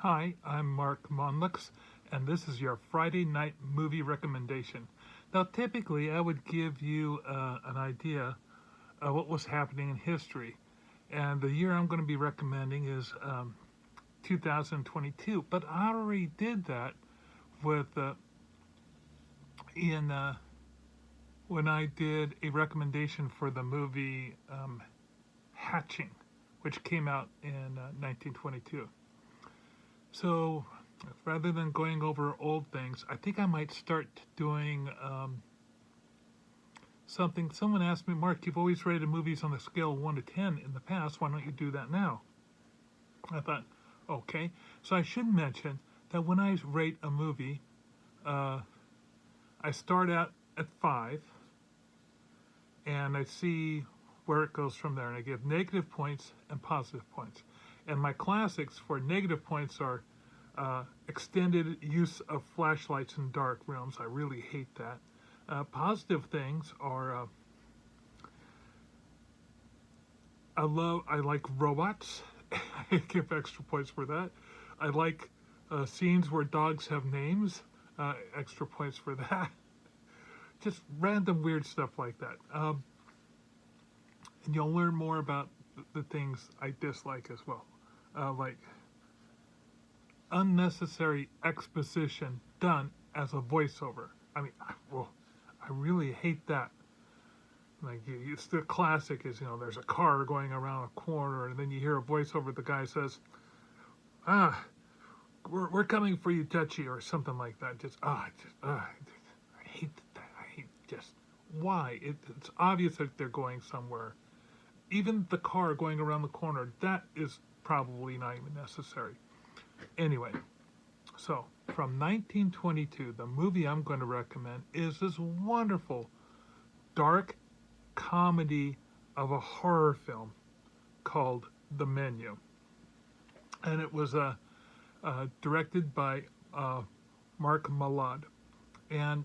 Hi, I'm Mark Monlux, and this is your Friday night movie recommendation. Now, typically, I would give you an idea of what was happening in history, and the year I'm going to be recommending is 2022. But I already did that with in when I did a recommendation for the movie Hatching, which came out in 1922. So rather than going over old things, I think I might start doing something. Someone asked me, Mark, you've always rated movies on a scale of 1 to 10 in the past. Why don't you do that now? I thought, okay. So I should mention that when I rate a movie, I start out at 5 and I see where it goes from there. And I give negative points and positive points. And my classics for negative points are extended use of flashlights in dark rooms. I really hate that. Positive things are I like robots. I give extra points for that. I like scenes where dogs have names. Extra points for that. Just random weird stuff like that. And you'll learn more about the things I dislike as well. Like unnecessary exposition done as a voiceover. I mean, I really hate that. Like, it's the classic is, there's a car going around a corner, and then you hear a voiceover. The guy says, we're coming for you, Dutchie, or something like that. I hate that. I hate just why. It's obvious that they're going somewhere. Even the car going around the corner, that is probably not even necessary. Anyway, so from 1922, the movie I'm going to recommend is this wonderful dark comedy of a horror film called The Menu. And it was directed by Mark Malad. And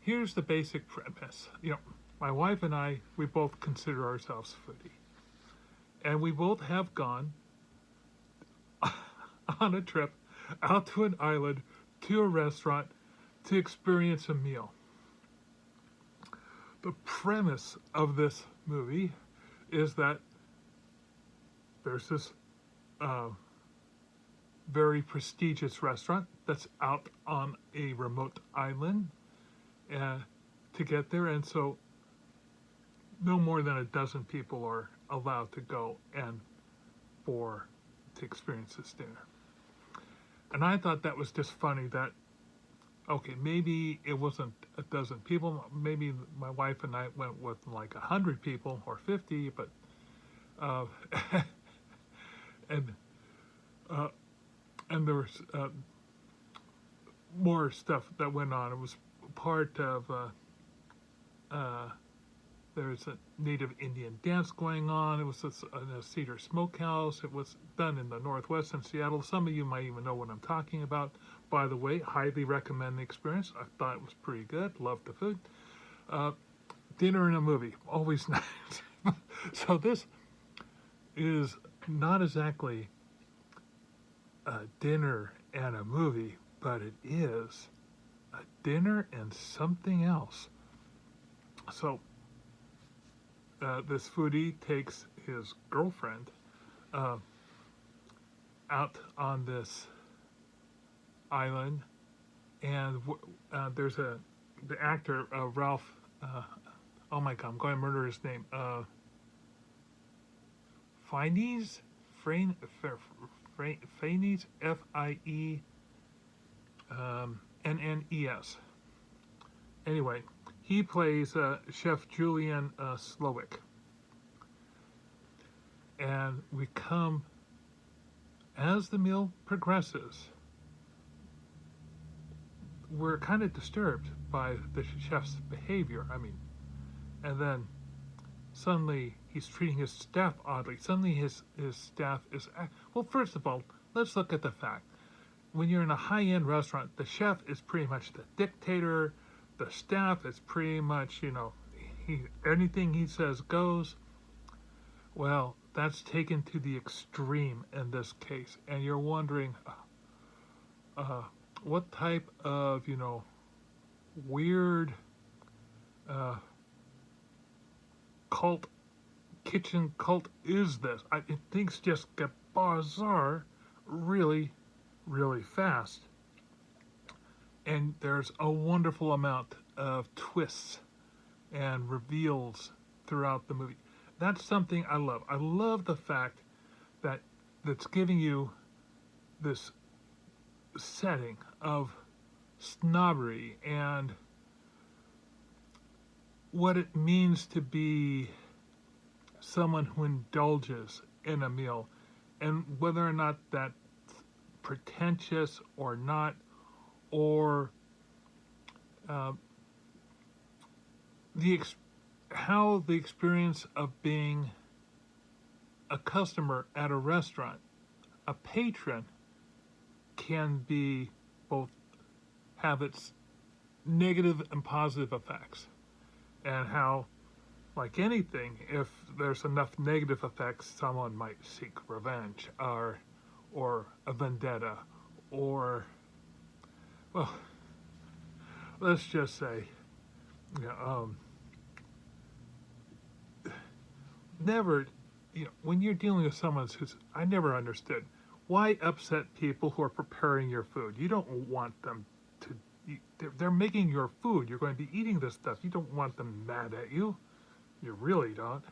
here's the basic premise. My wife and I, we both consider ourselves foodie. And we both have gone on a trip out to an island to a restaurant to experience a meal. The premise of this movie is that there's this very prestigious restaurant that's out on a remote island to get there, and so no more than a dozen people are allowed to go and to experience this dinner. And I thought that was just funny that, okay, maybe it wasn't a dozen people. Maybe my wife and I went with like 100 people or 50, but and there was more stuff that went on. It was part of there's a native Indian dance going on. It was in a cedar smokehouse. It was done in the Northwest in Seattle. Some of you might even know what I'm talking about. By the way, highly recommend the experience. I thought it was pretty good. Loved the food. Dinner and a movie, always nice. So this is not exactly a dinner and a movie, but it is a dinner and something else. So this foodie takes his girlfriend out on this island, and there's the actor Ralph. Oh my God, I'm going to murder his name. Fiennes, Fiennes, Fiennes. Anyway, he plays Chef Julian Slowick. And we come, as the meal progresses, we're kind of disturbed by the chef's behavior. And then suddenly he's treating his staff oddly. Suddenly his staff is, well, first of all, let's look at the fact. When you're in a high-end restaurant, the chef is pretty much the dictator. The staff is pretty much, anything he says goes. Well, that's taken to the extreme in this case, and you're wondering uh, what type of weird uh, cult kitchen cult is this? Things just get bizarre really, really fast. And there's a wonderful amount of twists and reveals throughout the movie. That's something I love. I love the fact that that's giving you this setting of snobbery and what it means to be someone who indulges in a meal, and whether or not that's pretentious or not, or uh, how the experience of being a customer at a restaurant, a patron, can be both have its negative and positive effects, and how, like anything, if there's enough negative effects, someone might seek revenge or a vendetta, or, well, let's just say, never, when you're dealing with someone who's, I never understood, why upset people who are preparing your food? You don't want them to, they're making your food. You're going to be eating this stuff. You don't want them mad at you. You really don't.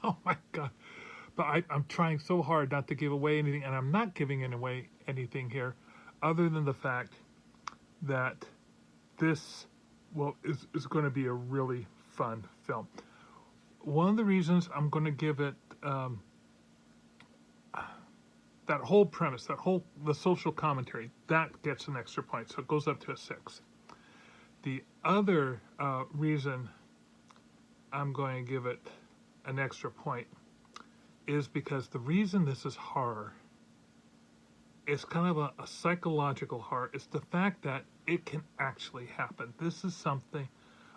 Oh my God. But I'm trying so hard not to give away anything, and I'm not giving away anything here, other than the fact that this, is going to be a really fun film. One of the reasons I'm going to give it that whole premise, the social commentary, that gets an extra point, so it goes up to a 6. The other reason I'm going to give it an extra point is because the reason this is horror is kind of a psychological horror. It's the fact that it can actually happen. This is something,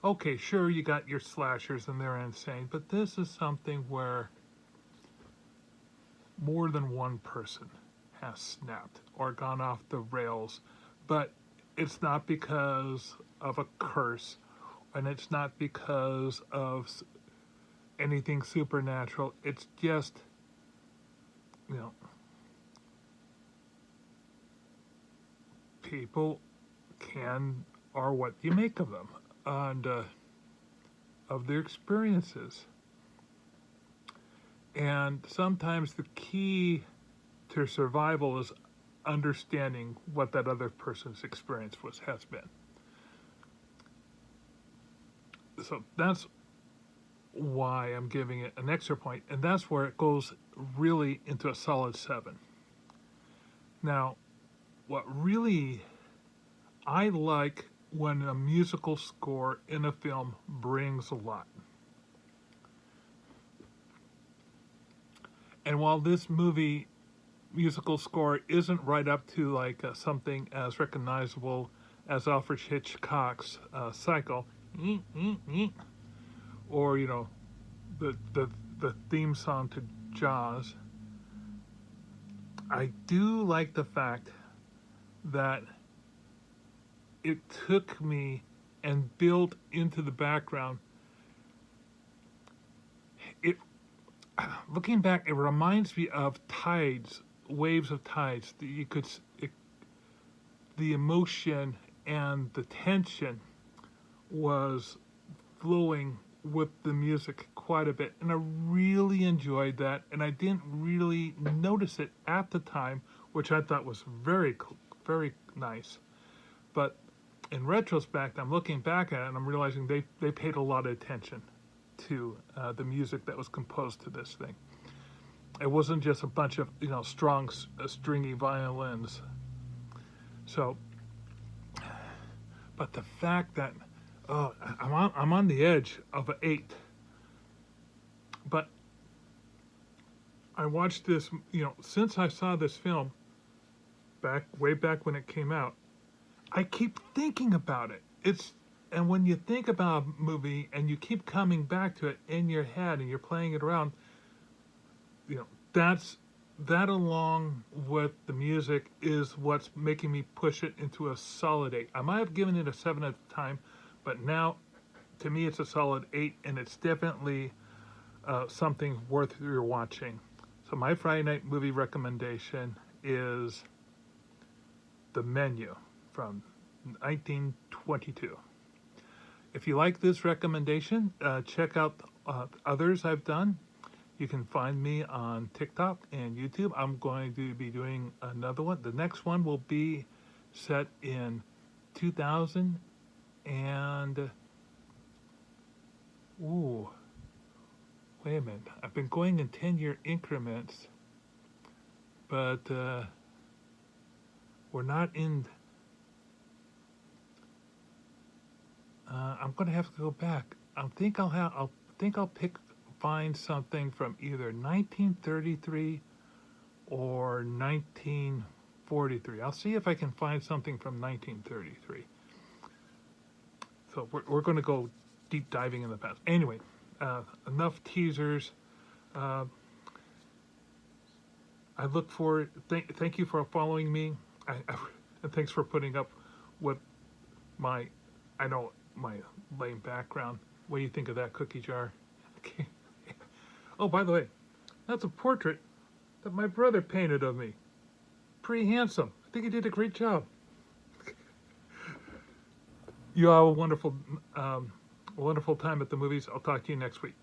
okay, sure, you got your slashers and they're insane, but this is something where more than one person has snapped or gone off the rails, but it's not because of a curse, and it's not because of anything supernatural. It's just, people are what you make of them, and of their experiences. And sometimes the key to survival is understanding what that other person's experience has been. So that's why I'm giving it an extra point, and that's where it goes really into a solid 7. Now, what really I like when a musical score in a film brings a lot. And while this movie musical score isn't right up to like something as recognizable as Alfred Hitchcock's Psycho, or the theme song to Jaws, I do like the fact that it took me and built into the background. Looking back, it reminds me of tides, waves of tides. The emotion and the tension was flowing with the music quite a bit, and I really enjoyed that, and I didn't really notice it at the time, which I thought was very, very nice. But in retrospect, I'm looking back at it and I'm realizing they paid a lot of attention to the music that was composed to this thing. It wasn't just a bunch of strong, stringy violins. So, but the fact that I'm on the edge of an 8. But I watched this, since I saw this film way back when it came out, I keep thinking about it. And when you think about a movie and you keep coming back to it in your head and you're playing it around, you know, that along with the music is what's making me push it into a solid 8. I might have given it a 7 at the time, but now to me it's a solid 8, and it's definitely something worth your watching. So my Friday night movie recommendation is The Menu from 1922. If you like this recommendation, check out others I've done. You can find me on TikTok and YouTube. I'm going to be doing another one. The next one will be set in 2000 and... Ooh. Wait a minute. I've been going in 10-year increments, but we're not in... I'm going to have to go back. I think I'll find something from either 1933 or 1943. I'll see if I can find something from 1933. So we're going to go deep diving in the past. Anyway, enough teasers. I look forward. Thank you for following me, and thanks for putting up with my lame background. What do you think of that cookie jar? Okay. Oh, by the way, that's a portrait that my brother painted of me. Pretty handsome. I think he did a great job. You all have a wonderful time at the movies. I'll talk to you next week.